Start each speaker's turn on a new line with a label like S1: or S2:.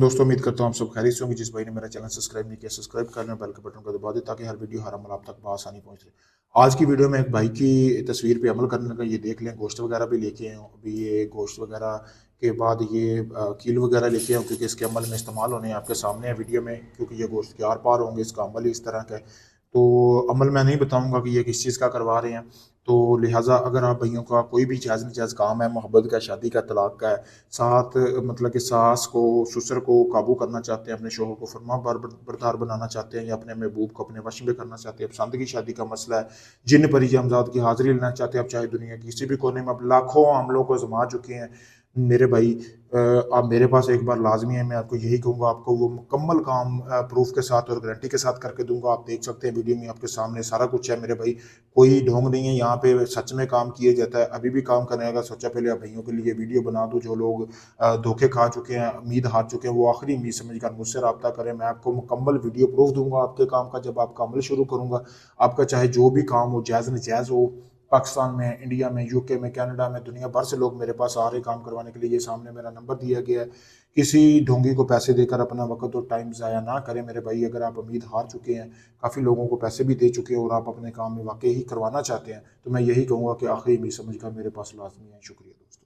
S1: दोस्तों उम्मीद करता हूँ आप सब खैरियत से होंगे। जिस भाई ने मेरा चैनल सब्सक्राइब नहीं किया सब्सक्राइब कर लें, बेल के बटन को दबा दें ताकि हर वीडियो हर अमल आप तक बआसानी पहुँच जाए। आज की वीडियो में एक भाई की तस्वीर पे अमल करने का, ये देख लें गोश्त वगैरह भी लेके आए हूँ। अभी ये गोश्त वगैरह के बाद ये कील वगैरह लेके आए हूँ क्योंकि इसके अमल में इस्तेमाल होने हैं। आपके सामने है वीडियो में, क्योंकि ये गोश्त के आर पार होंगे, इसका अमल ही इस तरह का है। तो अमल मैं नहीं बताऊंगा कि ये किस चीज़ का करवा रहे हैं। तो लिहाजा अगर आप भाइयों का कोई भी जायज़ नाजायज़ काम है, मोहब्बत का, शादी का, तलाक का है, साथ मतलब कि सास को, ससुर को काबू करना चाहते हैं, अपने शोहर को फरमा बरदार बनाना चाहते हैं, या अपने महबूब को अपने वश में करना चाहते हैं, पसंद की शादी का मसला है, जिन परी जामजाद की हाजिरी लेना चाहते हैं, आप चाहे दुनिया की किसी भी कोने में, अब लाखों हमलों को आजमा चुके हैं मेरे भाई। आप मेरे पास एक बार लाजमी है, मैं आपको यही कहूँगा, आपको वो मुकम्मल काम प्रूफ के साथ और गारंटी के साथ करके दूंगा। आप देख सकते हैं वीडियो में, आपके सामने सारा कुछ है मेरे भाई। कोई ढोंग नहीं है यहाँ पे, सच में काम किया जाता है। अभी भी काम करने का सोचा, पहले आप भाइयों के लिए वीडियो बना दूं। जो लोग धोखे खा चुके हैं, उम्मीद हार चुके हैं, वो आखिरी उम्मीद समझकर मुझसे रब्ता करें। मैं आपको मुकम्मल वीडियो प्रूफ दूंगा आपके काम का। जब आपका अमल शुरू करूंगा, आपका चाहे जो भी काम हो, जायज़ नजायज़ हो, पाकिस्तान में, इंडिया में, यूके में, कनाडा में, दुनिया भर से लोग मेरे पास आ रहे काम करवाने के लिए। ये सामने मेरा नंबर दिया गया है। किसी ढोंगी को पैसे देकर अपना वक्त और टाइम ज़ाया ना करें मेरे भाई। अगर आप उम्मीद हार चुके हैं, काफ़ी लोगों को पैसे भी दे चुके हैं और आप अपने काम में वाकई ही करवाना चाहते हैं, तो मैं यही कहूँगा कि आखिरी उम्मीद समझकर मेरे पास लाजमी है। शुक्रिया दोस्तों।